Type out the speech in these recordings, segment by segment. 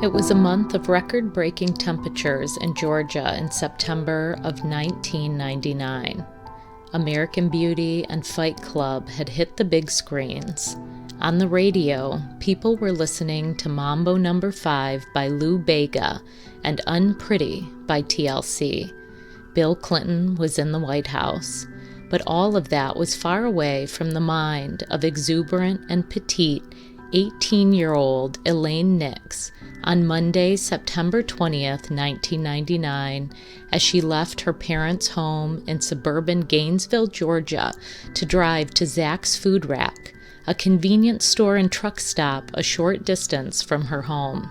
It was a month of record-breaking temperatures in Georgia in September of 1999. American Beauty and Fight Club had hit the big screens. On the radio, people were listening to Mambo No. 5 by Lou Bega and Unpretty by TLC. Bill Clinton was in the White House, but all of that was far away from the mind of exuberant and petite 18-year-old Elaine Nix on Monday, September 20th, 1999, as she left her parents' home in suburban Gainesville, Georgia, to drive to Zach's Food Rack, a convenience store and truck stop a short distance from her home.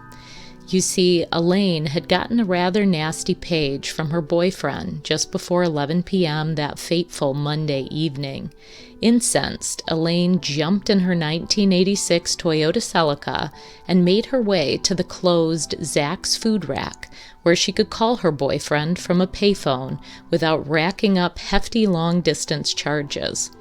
You see, Elaine had gotten a rather nasty page from her boyfriend just before 11 p.m. that fateful Monday evening. Incensed, Elaine jumped in her 1986 Toyota Celica and made her way to the closed Zach's Food Rack, where she could call her boyfriend from a payphone without racking up hefty long-distance charges.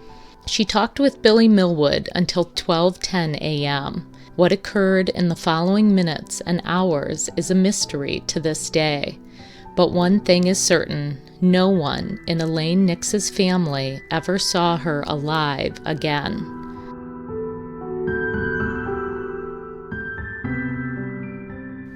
She talked with Billy Millwood until 12:10 a.m. What occurred in the following minutes and hours is a mystery to this day. But one thing is certain, no one in Elaine Nix's family ever saw her alive again.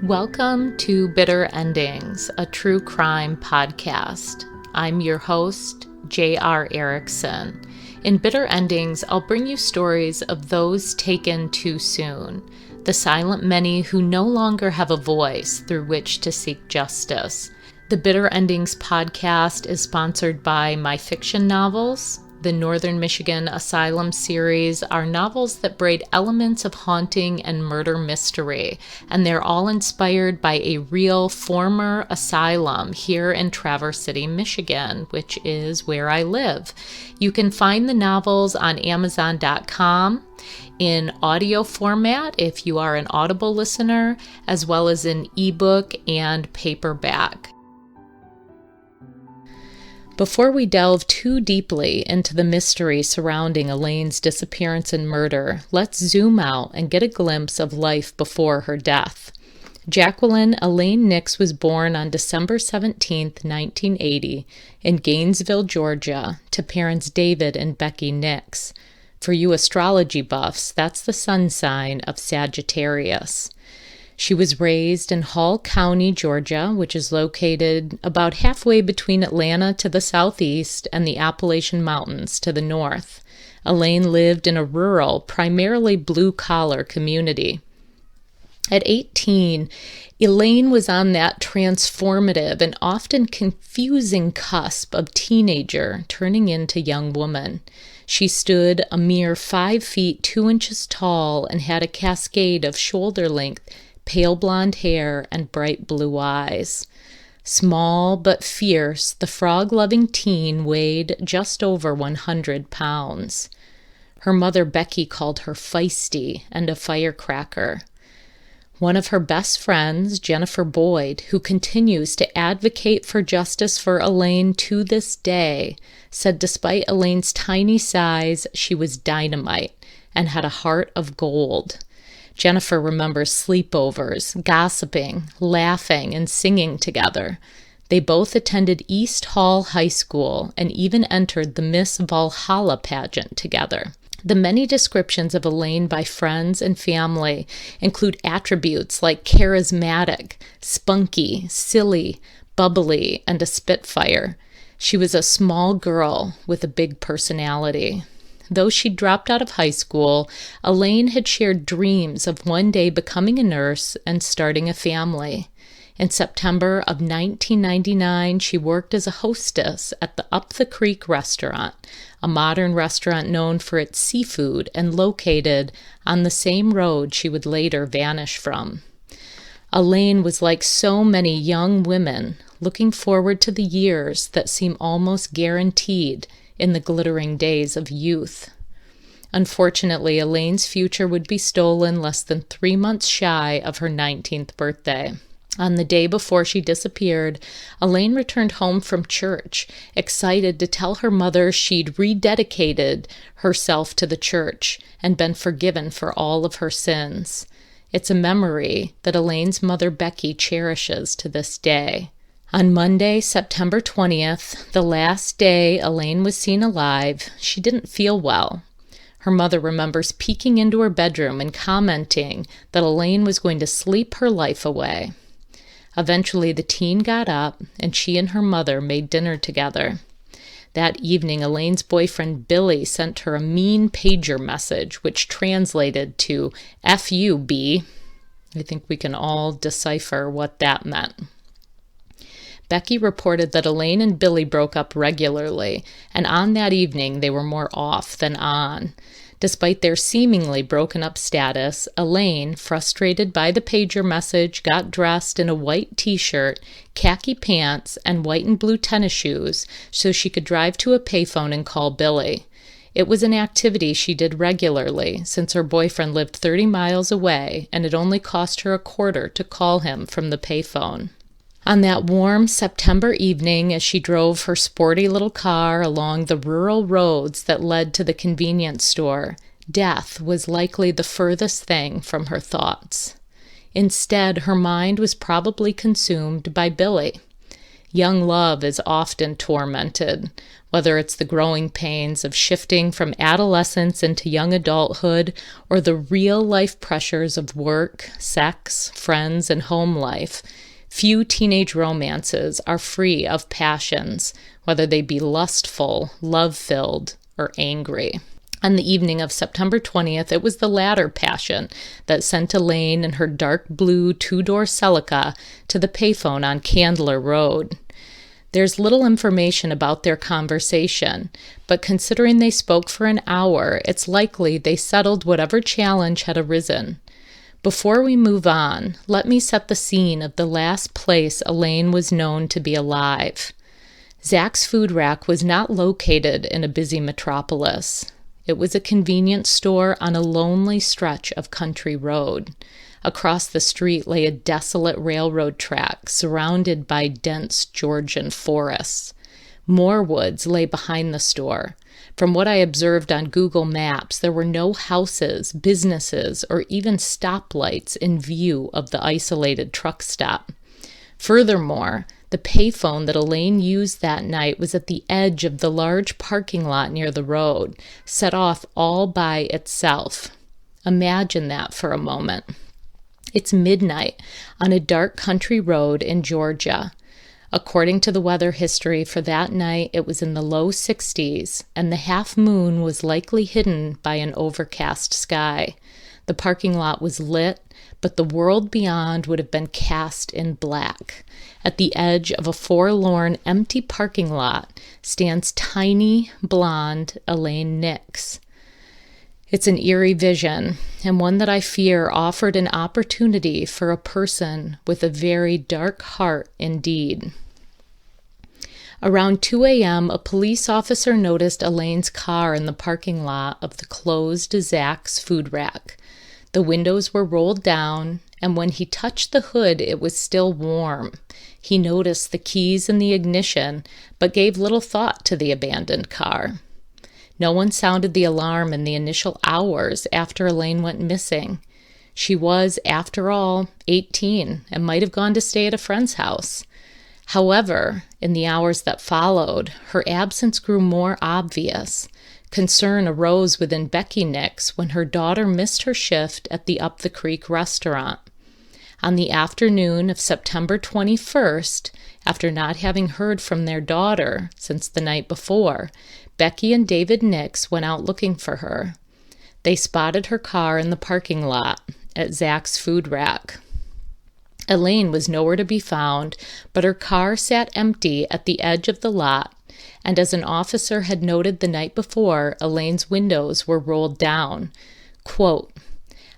Welcome to Bitter Endings, a true crime podcast. I'm your host, J.R. Erickson. In Bitter Endings, I'll bring you stories of those taken too soon, the silent many who no longer have a voice through which to seek justice. The Bitter Endings podcast is sponsored by My Fiction Novels. The Northern Michigan Asylum series are novels that braid elements of haunting and murder mystery, and they're all inspired by a real former asylum here in Traverse City, Michigan, which is where I live. You can find the novels on Amazon.com in audio format if you are an Audible listener, as well as in ebook and paperback. Before we delve too deeply into the mystery surrounding Elaine's disappearance and murder, let's zoom out and get a glimpse of life before her death. Jacqueline Elaine Nix was born on December 17, 1980, in Gainesville, Georgia, to parents David and Becky Nix. For you astrology buffs, that's the sun sign of Sagittarius. She was raised in Hall County, Georgia, which is located about halfway between Atlanta to the southeast and the Appalachian Mountains to the north. Elaine lived in a rural, primarily blue-collar community. At 18, Elaine was on that transformative and often confusing cusp of teenager turning into young woman. She stood a mere 5 feet 2 inches tall and had a cascade of shoulder-length pale blonde hair and bright blue eyes. Small but fierce, the frog-loving teen weighed just over 100 pounds. Her mother, Becky, called her feisty and a firecracker. One of her best friends, Jennifer Boyd, who continues to advocate for justice for Elaine to this day, said despite Elaine's tiny size, she was dynamite and had a heart of gold. Jennifer remembers sleepovers, gossiping, laughing, and singing together. They both attended East Hall High School and even entered the Miss Valhalla pageant together. The many descriptions of Elaine by friends and family include attributes like charismatic, spunky, silly, bubbly, and a spitfire. She was a small girl with a big personality. Though she dropped out of high school, Elaine had shared dreams of one day becoming a nurse and starting a family. In September of 1999, she worked as a hostess at the Up the Creek restaurant, a modern restaurant known for its seafood and located on the same road she would later vanish from. Elaine was like so many young women, looking forward to the years that seem almost guaranteed in the glittering days of youth. Unfortunately, Elaine's future would be stolen less than 3 months shy of her 19th birthday. On the day before she disappeared, Elaine returned home from church, excited to tell her mother she'd rededicated herself to the church and been forgiven for all of her sins. It's a memory that Elaine's mother, Becky, cherishes to this day. On Monday, September 20th, the last day Elaine was seen alive, she didn't feel well. Her mother remembers peeking into her bedroom and commenting that Elaine was going to sleep her life away. Eventually, the teen got up, and she and her mother made dinner together. That evening, Elaine's boyfriend, Billy, sent her a mean pager message, which translated to "F you, B." I think we can all decipher what that meant. Becky reported that Elaine and Billy broke up regularly, and on that evening they were more off than on. Despite their seemingly broken up status, Elaine, frustrated by the pager message, got dressed in a white t-shirt, khaki pants, and white and blue tennis shoes so she could drive to a payphone and call Billy. It was an activity she did regularly since her boyfriend lived 30 miles away and it only cost her $0.25 to call him from the payphone. On that warm September evening, as she drove her sporty little car along the rural roads that led to the convenience store, death was likely the furthest thing from her thoughts. Instead, her mind was probably consumed by Billy. Young love is often tormented, whether it's the growing pains of shifting from adolescence into young adulthood or the real-life pressures of work, sex, friends, and home life. Few teenage romances are free of passions, whether they be lustful, love-filled, or angry. On the evening of September 20th, it was the latter passion that sent Elaine in her dark blue two-door Celica to the payphone on Candler Road. There's little information about their conversation, but considering they spoke for an hour, it's likely they settled whatever challenge had arisen. Before we move on, let me set the scene of the last place Elaine was known to be alive. Zach's Food Rack was not located in a busy metropolis. It was a convenience store on a lonely stretch of country road. Across the street lay a desolate railroad track surrounded by dense Georgian forests. More woods lay behind the store. From what I observed on Google Maps, there were no houses, businesses, or even stoplights in view of the isolated truck stop. Furthermore, the payphone that Elaine used that night was at the edge of the large parking lot near the road, set off all by itself. Imagine that for a moment. It's midnight on a dark country road in Georgia. According to the weather history for that night, it was in the low 60s, and the half moon was likely hidden by an overcast sky. The parking lot was lit, but the world beyond would have been cast in black. At the edge of a forlorn, empty parking lot stands tiny, blonde Elaine Nix. It's an eerie vision, and one that I fear offered an opportunity for a person with a very dark heart indeed. Around 2 a.m., a police officer noticed Elaine's car in the parking lot of the closed Zach's Food Rack. The windows were rolled down, and when he touched the hood, it was still warm. He noticed the keys in the ignition, but gave little thought to the abandoned car. No one sounded the alarm in the initial hours after Elaine went missing. She was, after all, 18 and might have gone to stay at a friend's house. However, in the hours that followed, her absence grew more obvious. Concern arose within Becky Nix when her daughter missed her shift at the Up the Creek restaurant. On the afternoon of September 21st, after not having heard from their daughter since the night before, Becky and David Nix went out looking for her. They spotted her car in the parking lot at Zach's Food Rack. Elaine was nowhere to be found, but her car sat empty at the edge of the lot, and as an officer had noted the night before, Elaine's windows were rolled down. Quote,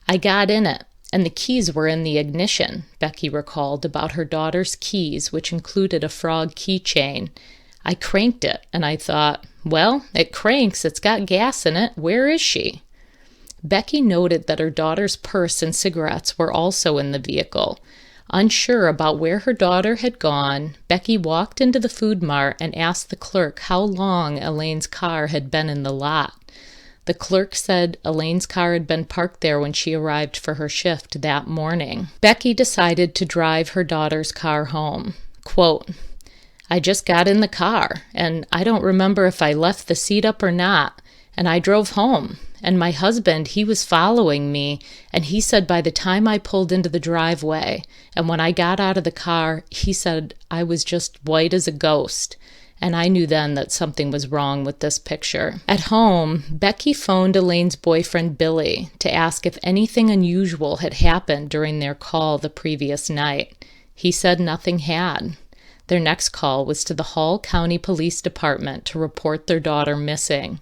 "I got in it, and the keys were in the ignition," Becky recalled about her daughter's keys, which included a frog keychain. "I cranked it, and I thought, well, it cranks, it's got gas in it, where is she?" Becky noted that her daughter's purse and cigarettes were also in the vehicle. Unsure about where her daughter had gone, Becky walked into the food mart and asked the clerk how long Elaine's car had been in the lot. The clerk said Elaine's car had been parked there when she arrived for her shift that morning. Becky decided to drive her daughter's car home. Quote, "I just got in the car, and I don't remember if I left the seat up or not, and I drove home. And my husband, he was following me, and he said by the time I pulled into the driveway, and when I got out of the car, he said I was just white as a ghost. And I knew then that something was wrong with this picture." At home, Becky phoned Elaine's boyfriend Billy to ask if anything unusual had happened during their call the previous night. He said nothing had. Their next call was to the Hall County Police Department to report their daughter missing.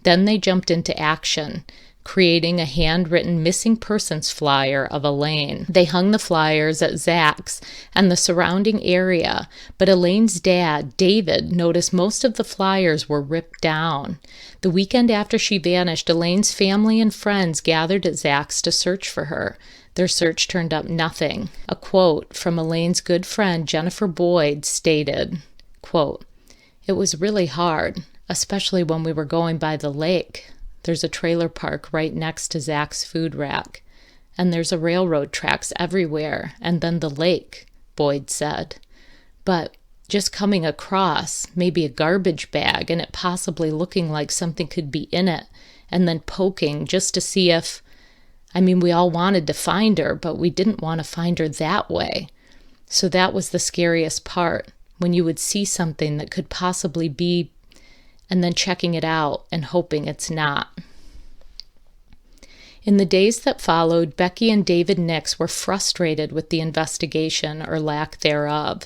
Then they jumped into action, creating a handwritten missing persons flyer of Elaine. They hung the flyers at Zach's and the surrounding area, but Elaine's dad, David, noticed most of the flyers were ripped down. The weekend after she vanished, Elaine's family and friends gathered at Zach's to search for her. Their search turned up nothing. A quote from Elaine's good friend Jennifer Boyd stated, quote, "It was really hard, especially when we were going by the lake. There's a trailer park right next to Zach's food rack, and there's a railroad tracks everywhere, and then the lake," Boyd said. "But just coming across maybe a garbage bag and it possibly looking like something could be in it, and then poking just to see if, we all wanted to find her, but we didn't want to find her that way. So that was the scariest part, when you would see something that could possibly be, and then checking it out and hoping it's not." In the days that followed, Becky and David Nix were frustrated with the investigation or lack thereof.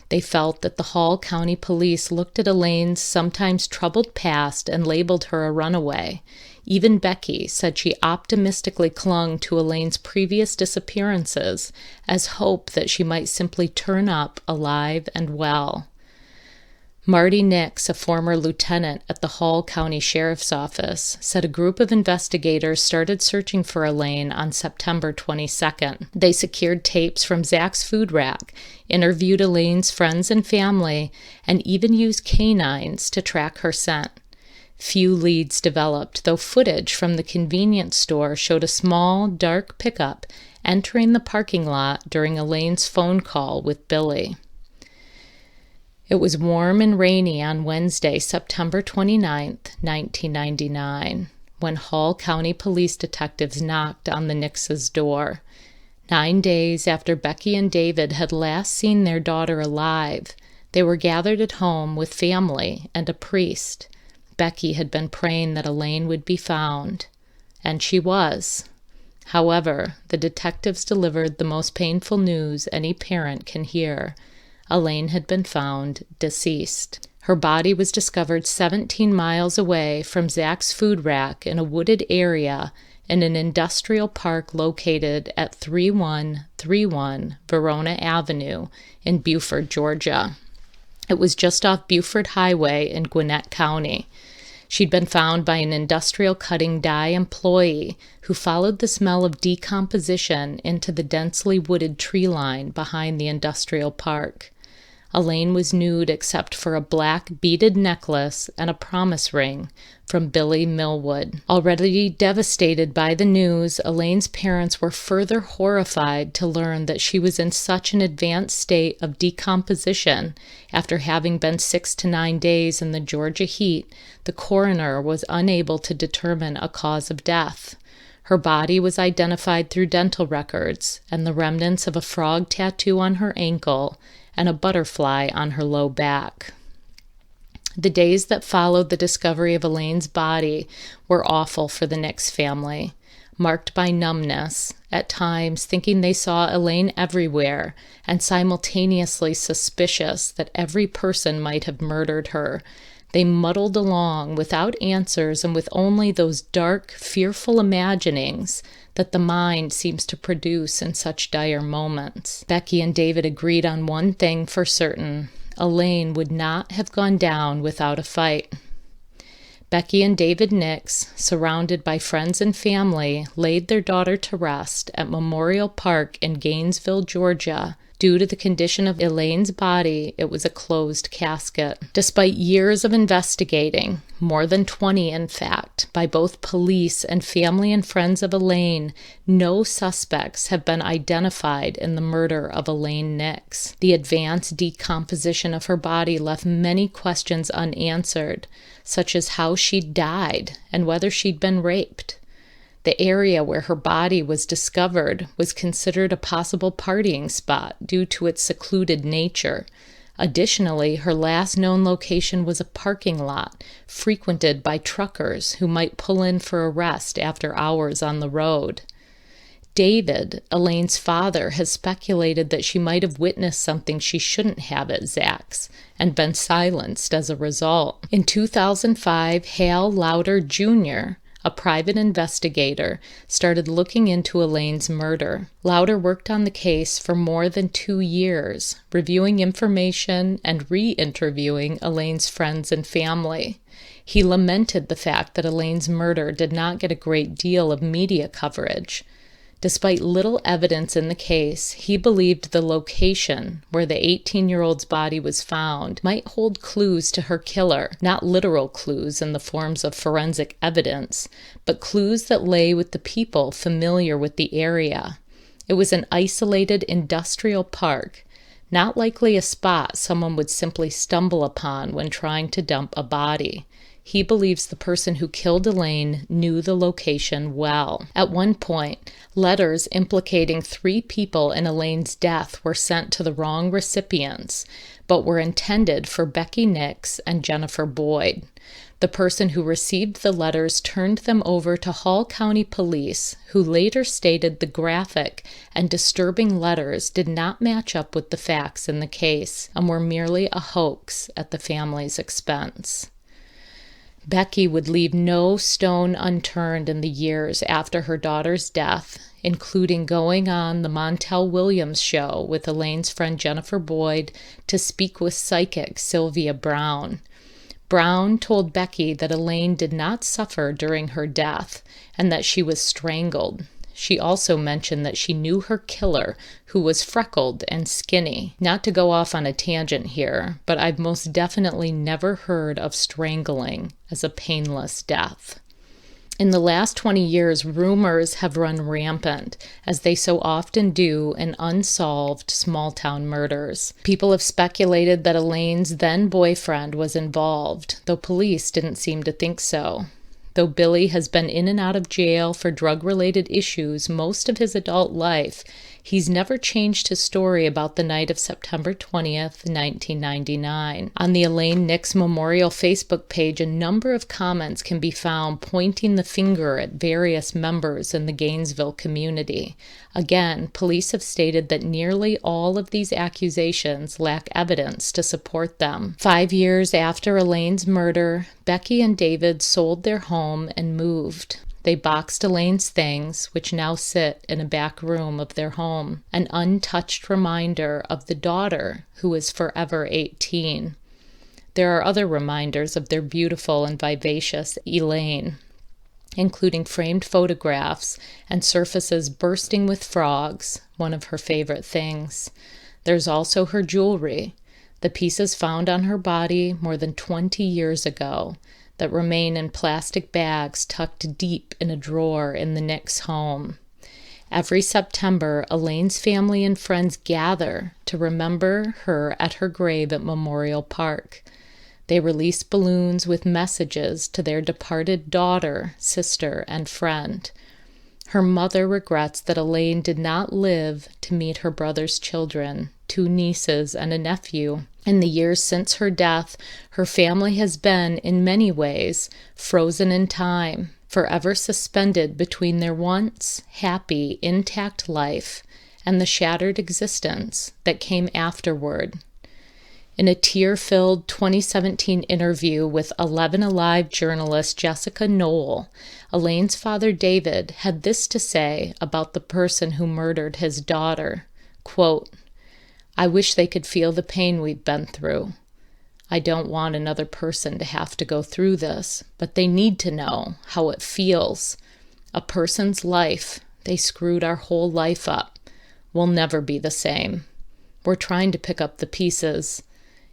They felt that the Hall County Police looked at Elaine's sometimes troubled past and labeled her a runaway. Even Becky said she optimistically clung to Elaine's previous disappearances as hope that she might simply turn up alive and well. Marty Nix, a former lieutenant at the Hall County Sheriff's Office, said a group of investigators started searching for Elaine on September 22nd. They secured tapes from Zach's food rack, interviewed Elaine's friends and family, and even used canines to track her scent. Few leads developed, though footage from the convenience store showed a small, dark pickup entering the parking lot during Elaine's phone call with Billy. It was warm and rainy on Wednesday, September 29th, 1999, when Hall County police detectives knocked on the Nix's door. 9 days after Becky and David had last seen their daughter alive, they were gathered at home with family and a priest. Becky had been praying that Elaine would be found, and she was. However, the detectives delivered the most painful news any parent can hear. Elaine had been found deceased. Her body was discovered 17 miles away from Zach's food rack in a wooded area in an industrial park located at 3131 Verona Avenue in Beaufort, Georgia. It was just off Beaufort Highway in Gwinnett County. She'd been found by an industrial cutting dye employee who followed the smell of decomposition into the densely wooded tree line behind the industrial park. Elaine was nude except for a black beaded necklace and a promise ring from Billy Millwood. Already devastated by the news, Elaine's parents were further horrified to learn that she was in such an advanced state of decomposition after having been 6 to 9 days in the Georgia heat. The coroner was unable to determine a cause of death. Her body was identified through dental records and the remnants of a frog tattoo on her ankle and a butterfly on her low back. The days that followed the discovery of Elaine's body were awful for the Nix family, marked by numbness, at times thinking they saw Elaine everywhere, and simultaneously suspicious that every person might have murdered her. They muddled along without answers and with only those dark, fearful imaginings that the mind seems to produce in such dire moments. Becky and David agreed on one thing for certain: Elaine would not have gone down without a fight. Becky and David Nix, surrounded by friends and family, laid their daughter to rest at Memorial Park in Gainesville, Georgia. Due to the condition of Elaine's body, it was a closed casket. Despite years of investigating, more than 20 in fact, by both police and family and friends of Elaine, no suspects have been identified in the murder of Elaine Nix. The advanced decomposition of her body left many questions unanswered, such as how she died and whether she'd been raped. The area where her body was discovered was considered a possible partying spot due to its secluded nature. Additionally, her last known location was a parking lot frequented by truckers who might pull in for a rest after hours on the road. David, Elaine's father, has speculated that she might have witnessed something she shouldn't have at Zach's and been silenced as a result. In 2005, Hal Lauder Jr., a private investigator, started looking into Elaine's murder. Lauder worked on the case for more than 2 years, reviewing information and re-interviewing Elaine's friends and family. He lamented the fact that Elaine's murder did not get a great deal of media coverage. Despite little evidence in the case, he believed the location where the 18-year-old's body was found might hold clues to her killer, not literal clues in the forms of forensic evidence, but clues that lay with the people familiar with the area. It was an isolated industrial park, not likely a spot someone would simply stumble upon when trying to dump a body. He believes the person who killed Elaine knew the location well. At one point, letters implicating 3 people in Elaine's death were sent to the wrong recipients, but were intended for Becky Nix and Jennifer Boyd. The person who received the letters turned them over to Hall County Police, who later stated the graphic and disturbing letters did not match up with the facts in the case and were merely a hoax at the family's expense. Becky would leave no stone unturned in the years after her daughter's death, including going on the Montel Williams show with Elaine's friend Jennifer Boyd to speak with psychic Sylvia Brown. Brown told Becky that Elaine did not suffer during her death and that she was strangled. She also mentioned that she knew her killer, who was freckled and skinny. Not to go off on a tangent here, but I've most definitely never heard of strangling as a painless death. In the last 20 years, rumors have run rampant, as they so often do in unsolved small-town murders. People have speculated that Elaine's then-boyfriend was involved, though police didn't seem to think so. Though Billy has been in and out of jail for drug-related issues most of his adult life, he's never changed his story about the night of September 20th, 1999. On the Elaine Nix Memorial Facebook page, a number of comments can be found pointing the finger at various members in the Gainesville community. Again, police have stated that nearly all of these accusations lack evidence to support them. 5 years after Elaine's murder, Becky and David sold their home and moved. They boxed Elaine's things, which now sit in a back room of their home, an untouched reminder of the daughter who is forever 18. There are other reminders of their beautiful and vivacious Elaine, including framed photographs and surfaces bursting with frogs, one of her favorite things. There's also her jewelry, the pieces found on her body more than 20 years ago, that remain in plastic bags tucked deep in a drawer in the Nix home. Every September, Elaine's family and friends gather to remember her at her grave at Memorial Park. They release balloons with messages to their departed daughter, sister, and friend. Her mother regrets that Elaine did not live to meet her brother's children, 2 nieces and a nephew. In the years since her death, her family has been, in many ways, frozen in time, forever suspended between their once happy, intact life and the shattered existence that came afterward. In a tear-filled 2017 interview with 11 Alive journalist Jessica Knoll, Elaine's father David had this to say about the person who murdered his daughter, quote, "I wish they could feel the pain we've been through. I don't want another person to have to go through this, but they need to know how it feels. A person's life, they screwed our whole life up, will never be the same. We're trying to pick up the pieces.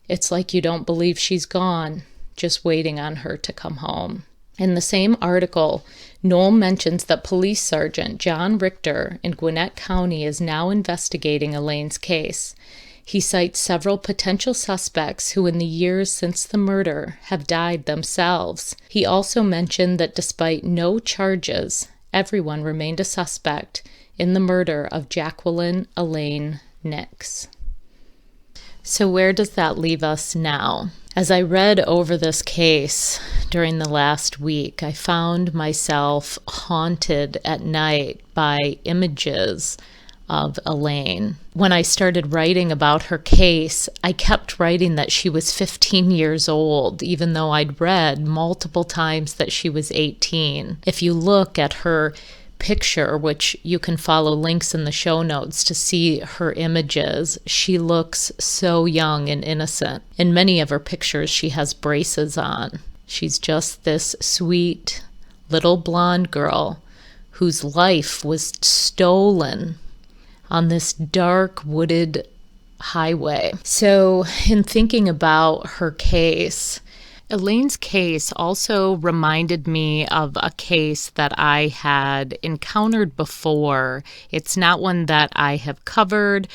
It's like you don't believe she's gone. just waiting on her to come home. In the same article, Knoll mentions that Police Sergeant John Richter in Gwinnett County is now investigating Elaine's case. He cites several potential suspects who in the years since the murder have died themselves. He also mentioned that despite no charges, everyone remained a suspect in the murder of Jacqueline Elaine Nix. So where does that leave us now? As I read over this case during the last week, I found myself haunted at night by images of Elaine. When I started writing about her case, I kept writing that she was 15 years old, even though I'd read multiple times that she was 18. If you look at her picture, which you can follow links in the show notes to see her images, she looks so young and innocent. In many of her pictures, she has braces on. She's just this sweet little blonde girl whose life was stolen on this dark wooded highway. So in thinking about her case, Elaine's case also reminded me of a case that I had encountered before. It's not one that I have covered,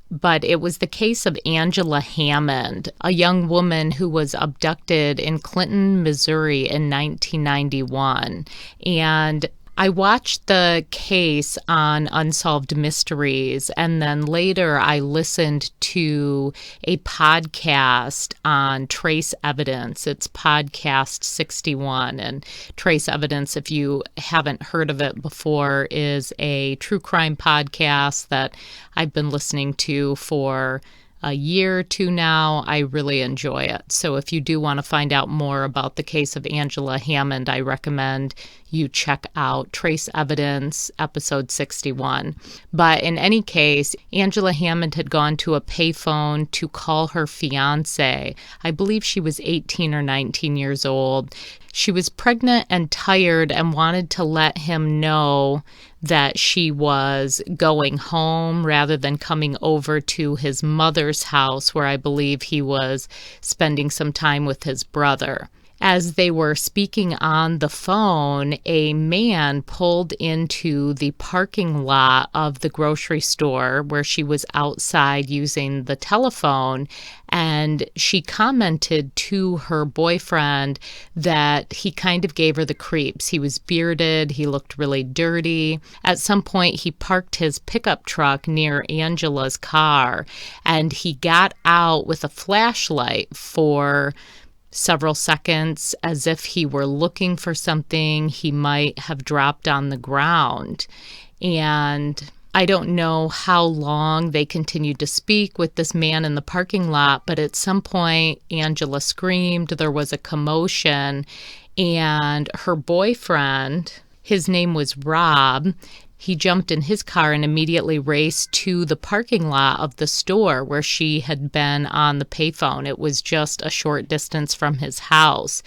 but it was the case of Angela Hammond, a young woman who was abducted in Clinton, Missouri in 1991. And I watched the case on Unsolved Mysteries, and then later I listened to a podcast on trace evidence. It's podcast 61, and trace evidence, if you haven't heard of it before, is a true crime podcast that I've been listening to for a year or two now. I really enjoy it. So if you do want to find out more about the case of Angela Hammond, I recommend you check out Trace Evidence, episode 61. But in any case, Angela Hammond had gone to a payphone to call her fiance. I believe she was 18 or 19 years old. She was pregnant and tired and wanted to let him know that she was going home rather than coming over to his mother's house, where I believe he was spending some time with his brother. As they were speaking on the phone, a man pulled into the parking lot of the grocery store where she was outside using the telephone, and she commented to her boyfriend that he kind of gave her the creeps. He was bearded, he looked really dirty. At some point, he parked his pickup truck near Angela's car, and he got out with a flashlight for several seconds as if he were looking for something he might have dropped on the ground. And I don't know how long they continued to speak with this man in the parking lot, but at some point Angela screamed, there was a commotion, and her boyfriend, his name was Rob, he jumped in his car and immediately raced to the parking lot of the store where she had been on the payphone. It was just a short distance from his house.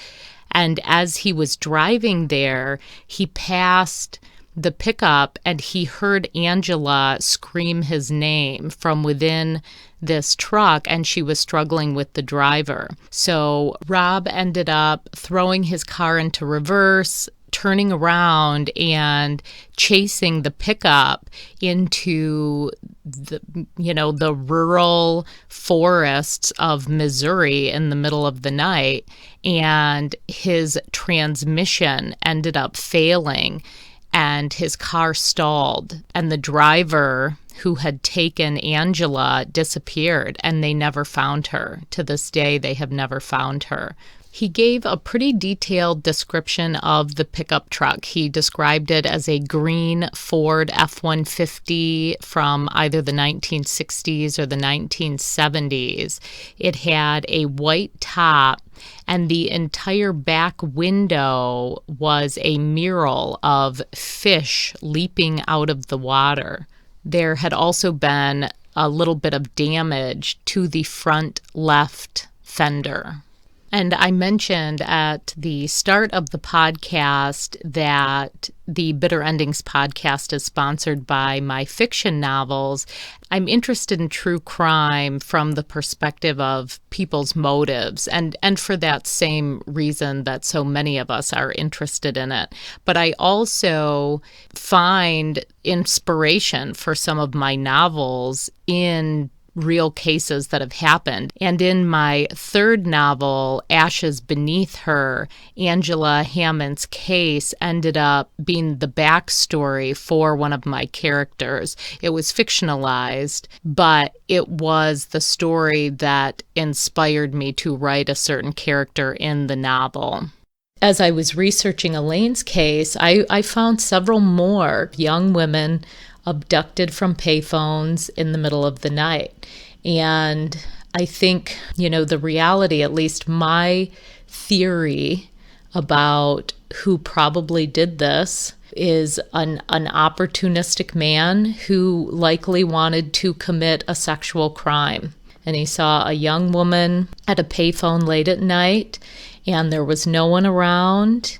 And as he was driving there, he passed the pickup and he heard Angela scream his name from within this truck, and she was struggling with the driver. So Rob ended up throwing his car into reverse, turning around and chasing the pickup into the rural forests of Missouri in the middle of the night. And his transmission ended up failing and his car stalled, and the driver who had taken Angela disappeared, and they never found her. To this day, they have never found her. He gave a pretty detailed description of the pickup truck. He described it as a green Ford F-150 from either the 1960s or the 1970s. It had a white top, and the entire back window was a mural of fish leaping out of the water. There had also been a little bit of damage to the front left fender. And I mentioned at the start of the podcast that the Bitter Endings podcast is sponsored by my fiction novels. I'm interested in true crime from the perspective of people's motives, and for that same reason that so many of us are interested in it. But I also find inspiration for some of my novels in real cases that have happened. And in my third novel, Ashes Beneath Her, Angela Hammond's case ended up being the backstory for one of my characters. It was fictionalized, but it was the story that inspired me to write a certain character in the novel. As I was researching Elaine's case, I found several more young women abducted from payphones in the middle of the night. And I think, the reality, at least my theory about who probably did this, is an opportunistic man who likely wanted to commit a sexual crime. And he saw a young woman at a payphone late at night, and there was no one around.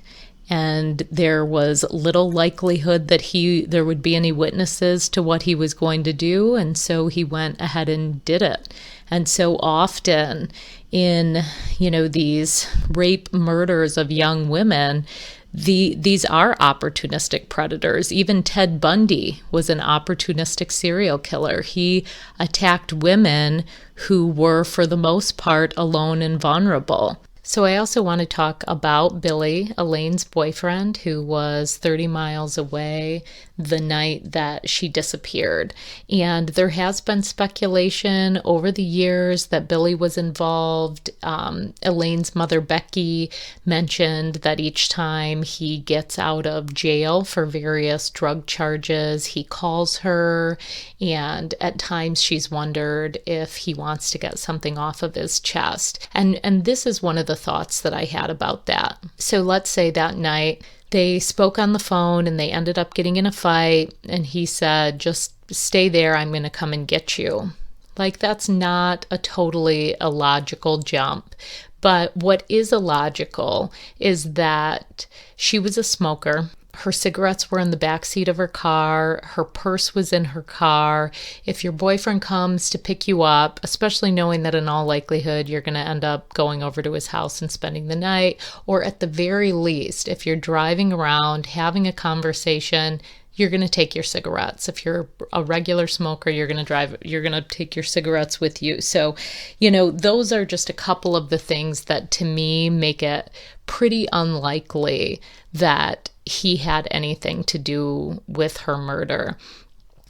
And there was little likelihood that there would be any witnesses to what he was going to do. And so he went ahead and did it. And so often in, these rape murders of young women, these are opportunistic predators. Even Ted Bundy was an opportunistic serial killer. He attacked women who were, for the most part, alone and vulnerable. So I also want to talk about Billy, Elaine's boyfriend, who was 30 miles away the night that she disappeared. And there has been speculation over the years that Billy was involved. Elaine's mother, Becky, mentioned that each time he gets out of jail for various drug charges, he calls her, and at times she's wondered if he wants to get something off of his chest. And this is one of the thoughts that I had about that. So let's say that night they spoke on the phone and they ended up getting in a fight, and he said, "Just stay there, I'm going to come and get you." Like, that's not a totally illogical jump. But what is illogical is that she was a smoker. Her cigarettes were in the backseat of her car. Her purse was in her car. If your boyfriend comes to pick you up, especially knowing that in all likelihood you're going to end up going over to his house and spending the night, or at the very least, if you're driving around having a conversation, you're going to take your cigarettes. If you're a regular smoker, you're going to take your cigarettes with you. So, those are just a couple of the things that to me make it pretty unlikely that he had anything to do with her murder.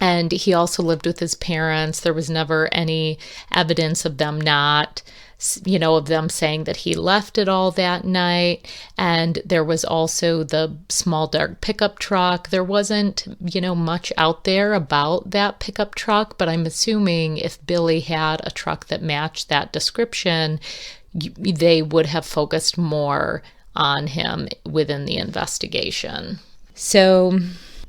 And he also lived with his parents. There was never any evidence of them of them saying that he left it all that night. And there was also the small dark pickup truck. There wasn't, much out there about that pickup truck, but I'm assuming if Billy had a truck that matched that description, they would have focused more on him within the investigation. So,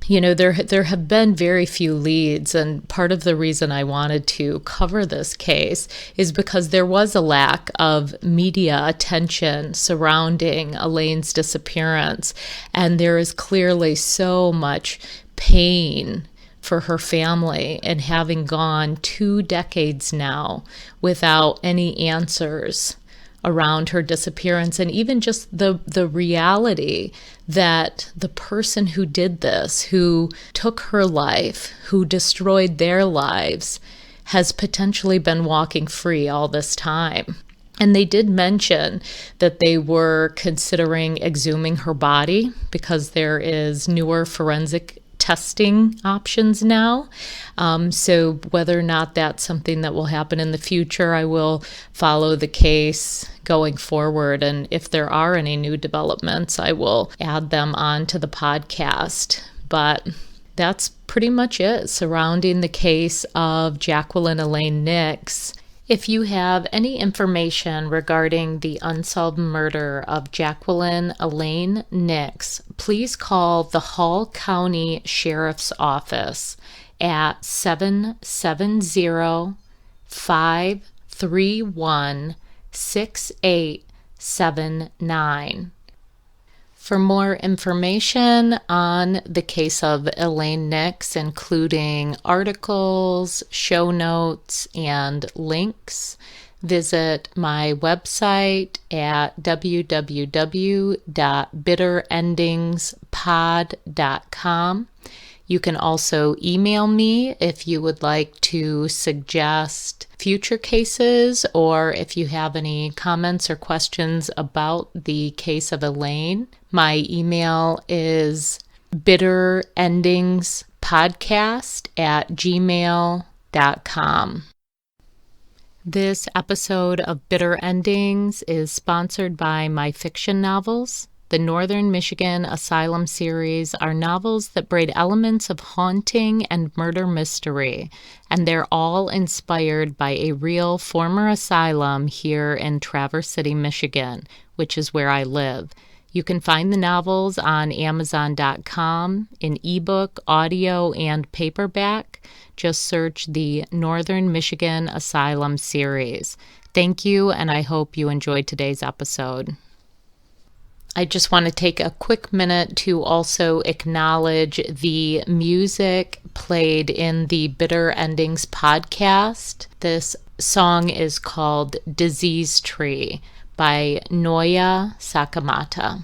there have been very few leads, and part of the reason I wanted to cover this case is because there was a lack of media attention surrounding Elaine's disappearance, and there is clearly so much pain for her family and having gone 2 decades now without any answers around her disappearance, and even just the reality that the person who did this, who took her life, who destroyed their lives, has potentially been walking free all this time. And they did mention that they were considering exhuming her body because there is newer forensic testing options now. So whether or not that's something that will happen in the future, I will follow the case going forward. And if there are any new developments, I will add them onto the podcast. But that's pretty much it surrounding the case of Jacqueline Elaine Nix. If you have any information regarding the unsolved murder of Jacqueline Elaine Nix, please call the Hall County Sheriff's Office at 770-531-68 877-888-8279. For more information on the case of Elaine Nix, including articles, show notes, and links, visit my website at www.bitterendingspod.com. You can also email me if you would like to suggest future cases, or if you have any comments or questions about the case of Elaine. My email is bitterendingspodcast@gmail.com. This episode of Bitter Endings is sponsored by my fiction novels. The Northern Michigan Asylum series are novels that braid elements of haunting and murder mystery, and they're all inspired by a real former asylum here in Traverse City, Michigan, which is where I live. You can find the novels on Amazon.com in ebook, audio, and paperback. Just search the Northern Michigan Asylum series. Thank you, and I hope you enjoyed today's episode. I just want to take a quick minute to also acknowledge the music played in the Bitter Endings podcast. This song is called Disease Tree by Noya Sakamata.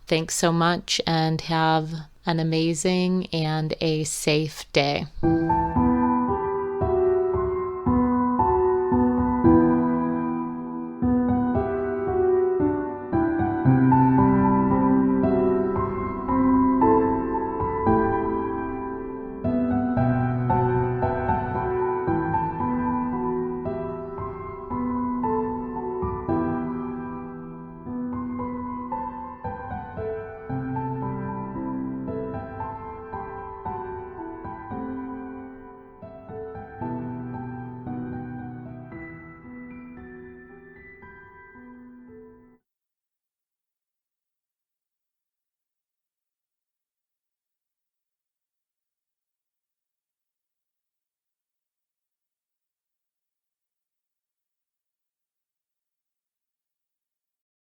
Thanks so much, and have an amazing and a safe day.